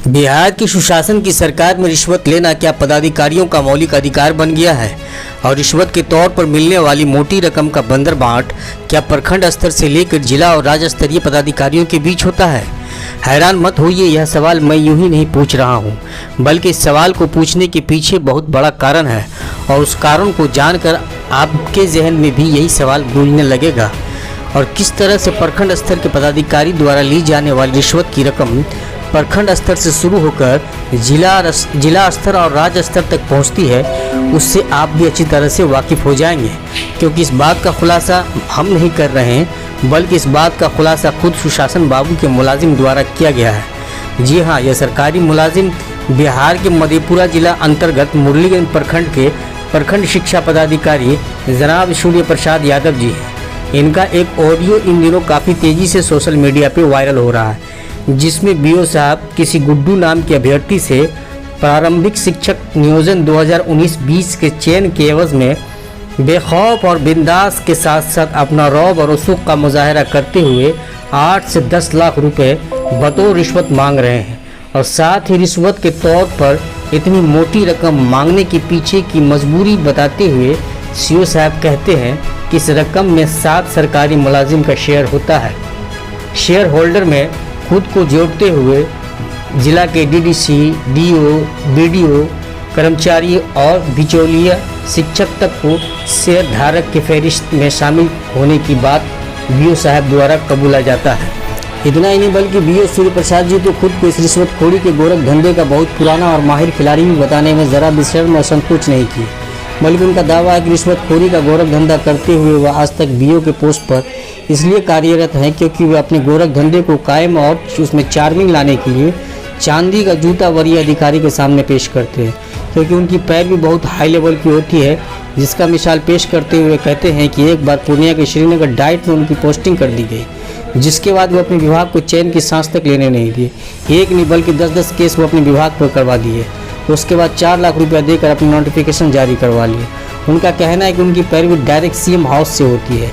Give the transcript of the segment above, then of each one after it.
बिहार की सुशासन की सरकार में रिश्वत लेना क्या पदाधिकारियों का मौलिक अधिकार बन गया है और रिश्वत के तौर पर मिलने वाली मोटी रकम का बंदरबांट क्या प्रखंड स्तर से लेकर जिला और राज्य स्तरीय पदाधिकारियों के बीच होता है। हैरान मत होइए, यह सवाल मैं यूं ही नहीं पूछ रहा हूं, बल्कि इस सवाल को पूछने के पीछे बहुत बड़ा कारण है और उस कारण को जानकर आपके जहन में भी यही सवाल गूंजने लगेगा। और किस तरह से प्रखंड स्तर के पदाधिकारी द्वारा ली जाने वाली रिश्वत की रकम प्रखंड स्तर से शुरू होकर जिला स्तर और राज्य स्तर तक पहुंचती है, उससे आप भी अच्छी तरह से वाकिफ़ हो जाएंगे। क्योंकि इस बात का खुलासा हम नहीं कर रहे हैं, बल्कि इस बात का खुलासा खुद सुशासन बाबू के मुलाजिम द्वारा किया गया है। जी हाँ, यह सरकारी मुलाजिम बिहार के मधेपुरा जिला अंतर्गत मुरलीगंज प्रखंड के प्रखंड शिक्षा पदाधिकारी जनाब सूर्य प्रसाद यादव जी हैं। इनका एक ऑडियो इन दिनों काफ़ी तेज़ी से सोशल मीडिया पे वायरल हो रहा है, जिसमें बीओ साहब किसी गुड्डू नाम के अभ्यर्थी से प्रारंभिक शिक्षक नियोजन 2019-20 के चयन के एवज में बेखौफ और बिंदास के साथ साथ अपना रौब और रसूख का मुजाहरा करते हुए 8 से 10 लाख रुपए बतौर रिश्वत मांग रहे हैं। और साथ ही रिश्वत के तौर पर इतनी मोटी रकम मांगने के पीछे की मजबूरी बताते हुए सीओ साहब कहते हैं कि इस रकम में 7 सरकारी मुलाजिम का शेयर होता है। शेयर होल्डर में खुद को जोड़ते हुए जिला के डीडीसी, डीओ, बीडीओ, कर्मचारी और बिचौलिया शिक्षक तक को शेयर धारक के फहरिस्त में शामिल होने की बात बीओ साहब द्वारा कबूला जाता है। इतना ही नहीं, बल्कि बीओ सूर्य प्रसाद जी तो खुद को इस रिश्वतखोरी के गोरख धंधे का बहुत पुराना और माहिर खिलाड़ी भी बताने में ज़रा भी शर्म और संकोच नहीं किए, बल्कि उनका दावा है कि रिश्वतखोरी का गोरख धंधा करते हुए वह आज तक बीओ के पोस्ट पर इसलिए कार्यरत हैं क्योंकि वे अपने गोरख धंधे को कायम और उसमें चार्मिंग लाने के लिए चांदी का जूता वरीय अधिकारी के सामने पेश करते हैं। क्योंकि उनकी पैरवी बहुत हाई लेवल की होती है, जिसका मिसाल पेश करते हुए कहते हैं कि एक बार पूर्णिया के श्रीनगर डाइट में उनकी पोस्टिंग कर दी गई, जिसके बाद वो अपने विभाग को चैन की सांस तक लेने नहीं दिए। एक नहीं बल्कि 10-10 केस वो अपने विभाग पर करवा दिए। उसके बाद 4 लाख रुपया देकर अपनी नोटिफिकेशन जारी करवा लिए। उनका कहना है कि उनकी पैरवी डायरेक्ट सीएम हाउस से होती है।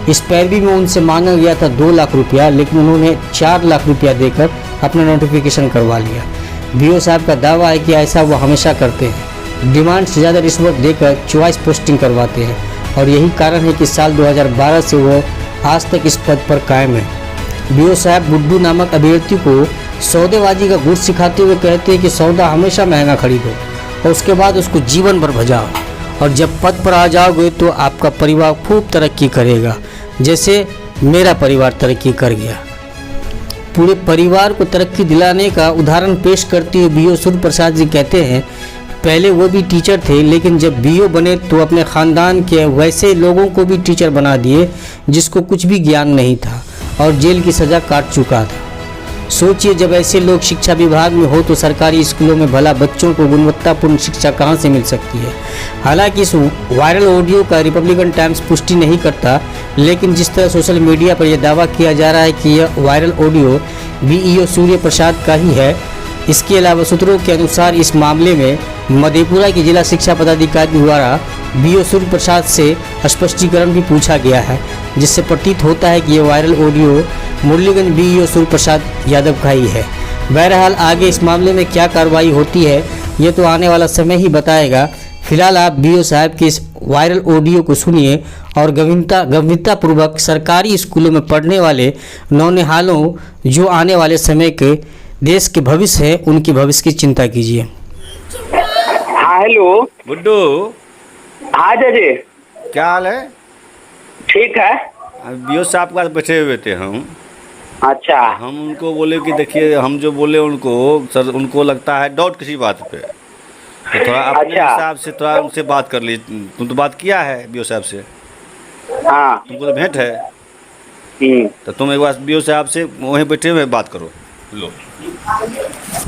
इस पैरवी में उनसे मांगा गया था 2 लाख रुपया, लेकिन उन्होंने 4 लाख रुपया देकर अपना नोटिफिकेशन करवा लिया। बीओ साहब का दावा है कि ऐसा वो हमेशा करते हैं, डिमांड से ज़्यादा रिश्वत देकर चॉइस पोस्टिंग करवाते हैं और यही कारण है कि साल 2012 से वो आज तक इस पद पर कायम है। बीओ साहब गुड्डू नामक अभ्यर्थी को सौदेबाजी का गुड़ सिखाते हुए कहते हैं कि सौदा हमेशा महंगा खरीदो और उसके बाद उसको जीवन भर भजाओ, और जब पद पर आ जाओगे तो आपका परिवार खूब तरक्की करेगा, जैसे मेरा परिवार तरक्की कर गया। पूरे परिवार को तरक्की दिलाने का उदाहरण पेश करते हुए बीओ सूर्य प्रसाद जी कहते हैं, पहले वो भी टीचर थे, लेकिन जब बीओ बने तो अपने ख़ानदान के वैसे लोगों को भी टीचर बना दिए जिसको कुछ भी ज्ञान नहीं था और जेल की सज़ा काट चुका था। सोचिए, जब ऐसे लोग शिक्षा विभाग में हो तो सरकारी स्कूलों में भला बच्चों को गुणवत्तापूर्ण शिक्षा कहां से मिल सकती है। हालांकि इस वायरल ऑडियो का रिपब्लिकन टाइम्स पुष्टि नहीं करता, लेकिन जिस तरह सोशल मीडिया पर यह दावा किया जा रहा है कि यह viral audio BEO Surya Prasad का ही है। इसके अलावा सूत्रों के अनुसार इस मामले में मधेपुरा के जिला शिक्षा पदाधिकारी द्वारा बीओ सूर्य प्रसाद से स्पष्टीकरण भी पूछा गया है, जिससे प्रतीत होता है कि यह viral audio Murliganj BEO Surya Prasad Yadav का ही है। बहरहाल आगे इस मामले में क्या कार्रवाई होती है ये तो आने वाला समय ही बताएगा। फिलहाल आप बीओ साहब के इस वायरल ऑडियो को सुनिए और गंभीरतापूर्वक सरकारी स्कूलों में पढ़ने वाले नौनिहालों जो आने वाले समय के देश के भविष्य है उनकी भविष्य की चिंता कीजिए। हाँ हेलो गुड्डू, हाँ जी, क्या हाल है? ठीक है। बीओ साहब के पास बैठे हुए थे हम। अच्छा, हम उनको बोले कि देखिए, हम जो बोले उनको, सर उनको लगता है डाउट किसी बात पे, तो थोड़ा अपने हिसाब से थोड़ा उनसे बात कर लीजिए। तुम तो बात किया है बीओ साहब से, हाँ तुमको तो भेंट है, तो तुम एक बार बीओ साहब से वहीं बैठे हुए बात करो। लो,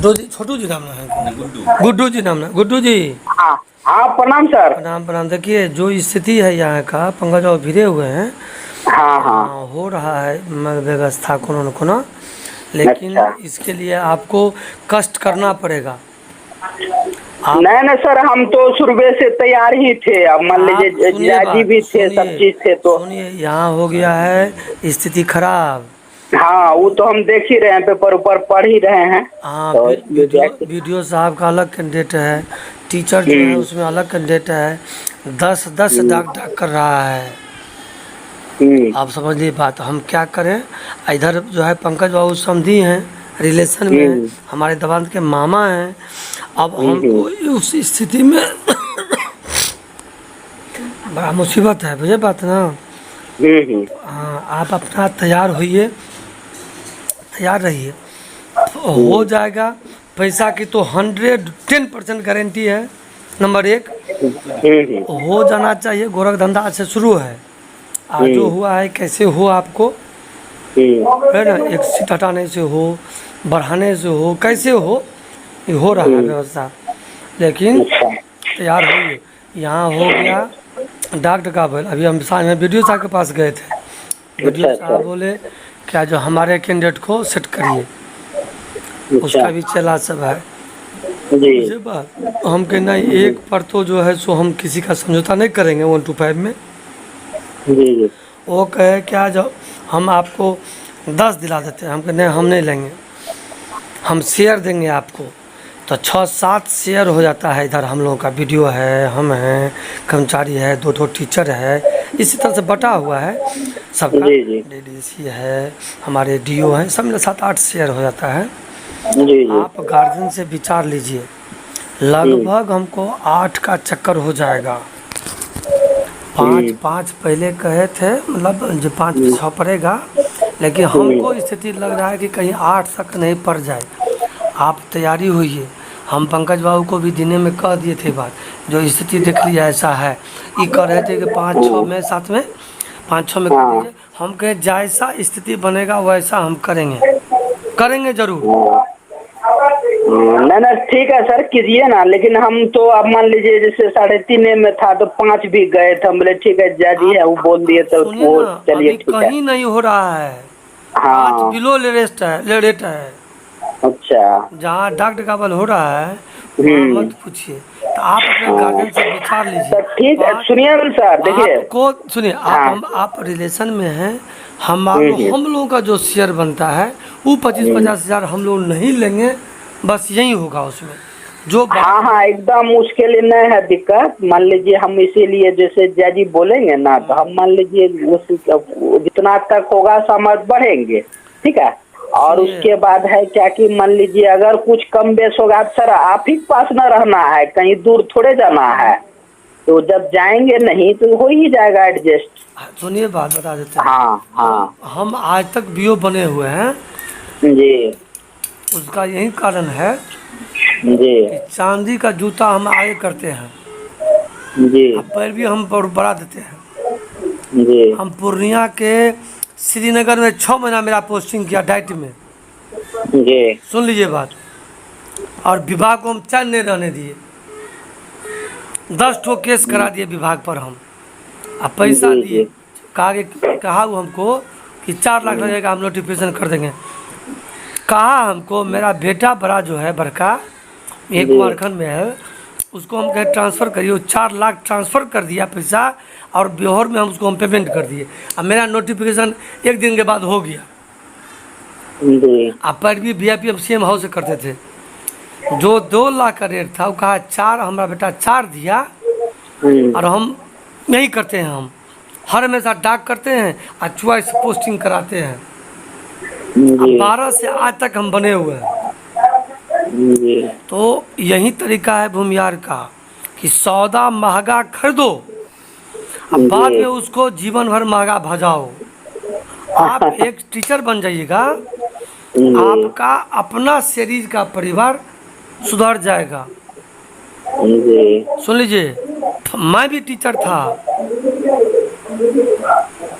छोटू जी नाम है, गुड्डू जी नाम है। गुड्डू जी, हाँ हाँ, प्रणाम सर। प्रणाम प्रणाम। देखिए, जो स्थिति है यहाँ का, पंकज और भिड़े हुए हैं। हाँ हाँ, हो रहा है व्यवस्था कोनो न कोनो, लेकिन इसके लिए आपको कष्ट करना पड़ेगा। नहीं सर, हम तो शुरू से तैयार ही थे। अब मान लीजिए जी भी थे, सब चीज थे। तो सुनिए, यहाँ हो गया है स्थिति खराब। हाँ वो तो हम देख ही रहे हैं, पेपर ऊपर पढ़ ही रहे हैं। हाँ, तो वीडियो साहब का अलग कैंडिडेट है, टीचर जो है उसमें अलग कैंडिडेट है, 10 डाक कर रहा है। आप समझ लीजिए बात। हम क्या करें, इधर जो है पंकज बाबू समधी हैं, रिलेशन में हैं, हमारे दवान के मामा हैं। अब हमको उस स्थिति में बड़ा मुसीबत है, बुझे बात ना। हाँ, आप अपना तैयार होइए, तैयार रहिए, हो जाएगा। पैसा की तो 110% गारंटी है। नंबर 1 हो जाना चाहिए। गोरख धंधा से शुरू है, आज जो हुआ है कैसे हो आपको, है ना, एक सीट हटाने से हो, बढ़ाने से हो, कैसे हो, ये हो रहा है व्यवस्था। लेकिन तैयार होइए। यहाँ हो गया डॉक्टर का बोल। अभी हम साथ में वीडियो साहब के पास गए थे, वीडियो साहब बोले क्या जो हमारे कैंडिडेट को सेट करिए, उसका भी चला सब है जी। बात हम कह नहीं, एक पर तो जो है सो हम किसी का समझौता नहीं करेंगे 125 में जी। वो कहे क्या जो हम आपको 10 दिला देते हैं, हम कहे नहीं हम नहीं लेंगे, हम शेयर देंगे आपको। तो 6-7 शेयर हो जाता है। इधर हम लोगों का वीडियो है, हम हैं, कर्मचारी है, 2 टीचर है, इसी तरह से बटा हुआ है सबका। डीडीसी है, हमारे डीओ हैं, सब में 7-8 शेयर हो जाता है जी। आप गार्जियन से विचार लीजिए, लगभग हमको 8 का चक्कर हो जाएगा। 5 पहले कहे थे, मतलब जो 5-6 पड़ेगा, लेकिन हमको स्थिति लग रहा है कि कहीं 8 तक नहीं पड़ जाए। आप तैयारी होइए। हम पंकज बाबू को भी दिने में कह दिए थे बात, जो स्थिति देख लिया ऐसा है, ये कह रहे थे कि 5-6 में, 7 में, 5-6 में कर दीजिए। हम कहे जैसा स्थिति बनेगा वैसा हम करेंगे जरूर। नहीं ठीक है सर, कीजिए ना। लेकिन हम तो अब मान लीजिए जैसे 3.5 में था तो 5 भी गए थे, हम बोले ठीक है जाजी है, वो बोल दिए तो वो चलिए ठीक है। कहीं नहीं हो रहा है, हाँ 5 बिलो लेरेट है। अच्छा, जहाँ डॉक्टर का बल हो रहा है मत पूछिए। तो आप अपने गार्जियन से विचार लीजिए। ठीक है, सुनिए सर, देखिए आपको सुनिए, आप रिलेशन में हैं, हम लोगों का जो शेयर बनता है वो 25-50 हज़ार हम लोग नहीं लेंगे, बस यही होगा उसमें जो हाँ एकदम उसके लिए नहीं है दिक्कत। मान लीजिए हम इसीलिए जैसे जाजी बोलेंगे ना, तो हम मान लीजिए जितना तक होगा समझ बढ़ेंगे, ठीक है। और उसके बाद है क्या कि मान लीजिए अगर कुछ कम बेस होगा, सर आप ही पास न रहना है, कहीं दूर थोड़े जाना है, तो जब जाएंगे नहीं तो हो ही जाएगा एडजस्ट। सुनिए बात बता देते हैं। हाँ हम आज तक बीओ बने हुए हैं जी, उसका यही कारण है जी कि चांदी का जूता हम आगे करते हैं जी, पैर भी हम बढ़ा देते हैं जी। हम पूर्णिया के श्रीनगर में 6 महीना मेरा पोस्टिंग किया डाइट में जी। सुन लीजिए बात। और विभाग को हम चैन नहीं रहने दिए, 10 ठो केस करा दिए विभाग पर हम। अब पैसा दिए, कहा वो हमको कि 4 लाख लगेगा, हम नोटिफिकेशन कर देंगे। कहा हमको मेरा बेटा बड़ा जो है बड़का, एक कुमारखंड में है, उसको हम कहे ट्रांसफ़र करिए, 4 लाख ट्रांसफ़र कर दिया पैसा, और बिहार में हम उसको हम पेमेंट कर दिए। अब मेरा नोटिफिकेशन 1 दिन के बाद हो गया। अब पैरवी VIP CM हाउस से करते थे, जो 2 लाख का रेट था वो कहा 4, हमारा बेटा 4 दिया। और हम यही करते हैं, हम हर हमेशा डाक करते हैं और चॉइस पोस्टिंग कराते हैं। 12 से आज तक हम बने हुए हैं। तो यही तरीका है भूमियार का कि सौदा महंगा खरीदो, अब बाद में उसको जीवन भर महंगा भजाओ। आप एक टीचर बन जाइएगा, आपका अपना सीरीज का परिवार सुधर जाएगा। सुन लीजिए, मैं भी टीचर था,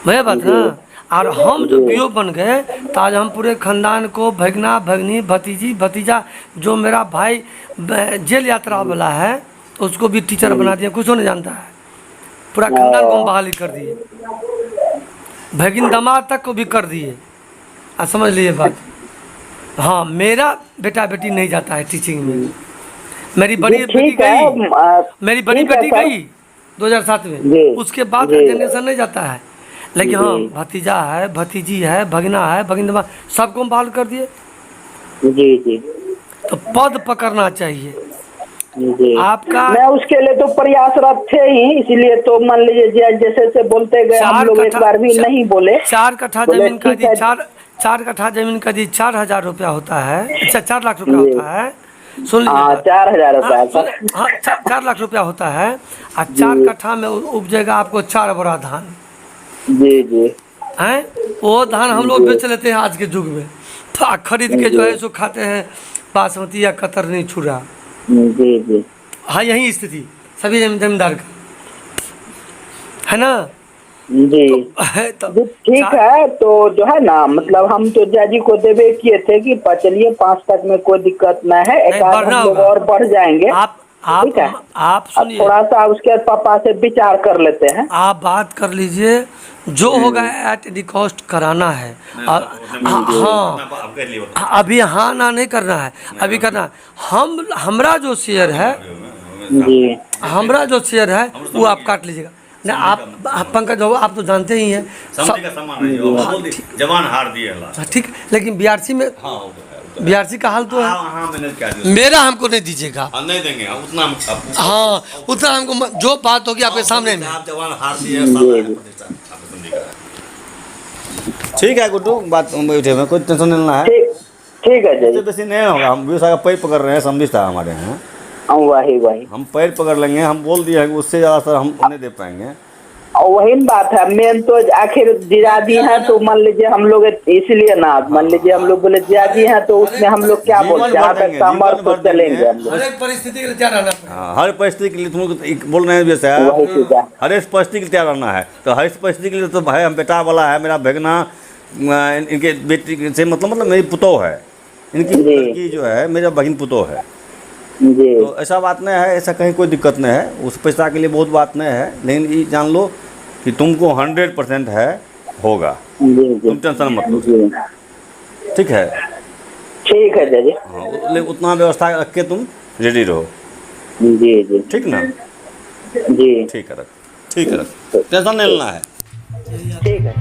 मैं बात ना। और हम जो बीओ बन गए तो आज हम पूरे खानदान को, भगना भगनी, भतीजी भतीजा, जो मेरा भाई जेल यात्रा वाला है उसको भी टीचर बना दिया, कुछ नहीं जानता है, पूरा खानदान को हम बहाली कर दिए, भगिन दामाद तक को भी कर दिए। आप समझ लीजिए बात। हाँ, मेरा बेटा बेटी नहीं जाता है टीचिंग में, मेरी बड़ी बेटी गई, मेरी बड़ी बेटी गई 2007 में, उसके बाद जनरेशन नहीं जाता है। लेकिन हाँ जी। भतीजा है, भतीजी है, भगना है, भगिनवा, सबको हम बहाल कर दिए। जी जी तो पद पकड़ना चाहिए जी। आपका। मैं उसके लिए तो प्रयासरत थे ही, इसीलिए तो मान लीजिए जैसे जैसे बोलते गए हम लोग एक बार भी नहीं बोले। 4 कट्ठा बोले जमीन का ठीक जी है। 4 कट्ठा जमीन का जी 4,000 रुपया होता है। अच्छा 4 लाख रुपया जी। होता है, सुन हाँ लीजिएगा। 4,000 हाँ, रुपया सुन, था। हाँ 4 लाख रुपया होता है और 4 कट्ठा में उपजेगा आपको 4 बोरा धान जी जी है। वो धान हम लोग जी। बेच लेते हैं आज के युग में, तो खरीद के जो है सो खाते हैं बासमती या कतरनी छुरा। जी जी हाँ यही स्थिति सभी जमींदार का है ना। जी तो जी। ठीक है, तो जो है ना मतलब हम तो जाजी को देवे किए थे कि चलिए 5 तक में कोई दिक्कत ना है, एक आध बढ़ना हम लोग होगा। और बढ़ जाएंगे। आप ठीक है, आप अब सुनिए, थोड़ा सा उसके पापा से विचार कर लेते हैं। आप बात कर लीजिए, जो होगा एट द कॉस्ट कराना है। और हाँ अभी हाँ ना नहीं करना है, अभी करना है। हमरा जो शेयर है, जी हमरा जो शेयर है वो आप काट लीजिएगा ना। आप पंकज बाबू आप तो जानते ही हैं जवान हार दिए ठीक। लेकिन बीआरसी में बीआरसी का हाल तो है। मैंने क्या दिया? मेरा हमको नहीं दीजिएगा। नहीं देंगे उतना हाँ उतना हमको, जो बात होगी आपके सामने में। आप जवान हार दिए। ठीक है गुड्डू, बात बैठे में कोई टेंशन नहीं लेना है। ठीक है जी। बेसी नहीं होगा, हम भी उसका पैर पकड़ रहे हैं, समझता हमारे यहाँ। वही वही हम पैर पकड़ लेंगे, हम बोल दिए हैं कि उससे ज़्यादा सर हम नहीं दे पाएंगे। और वही बात है, मेन तो आखिर जियादी है तो मान लीजिए हम लोग इसलिए ना, मान लीजिए हम लोग बोले जियादी है तो उसमें हम लोग क्या बोलते हैं, जहाँ तक सामर तो चलेंगे हम लोग। हर एक परिस्थिति के लिए तैयार रहना पड़ेगा। हाँ, हर परिस्थिति के लिए तुम बोल रहे हैं जैसे वही चीज़ है। हर एक परिस्थिति के लिए तैयार रहना है। तो हर परिस्थिति के लिए तो भाई हम बेटा वाला है, मेरा भगना, इनके बेटी से मतलब मेरी पुतोह है, इनकी लड़की जो है मेरा बहन पुतोह है। जी तो ऐसा बात नहीं है, ऐसा कहीं कोई दिक्कत नहीं है, उस पैसा के लिए बहुत बात नहीं है। लेकिन ये जान लो कि तुमको 100% है, होगा। जी तुम टेंशन मत लो, जी। ठीक है। ठीक है जी। हाँ, लेकिन उतना व्यवस्था रख के तुम रेडी रहो, जी जी ठीक ना। जी ठीक है रख, टेंशन नहीं लेना है। ठीक है।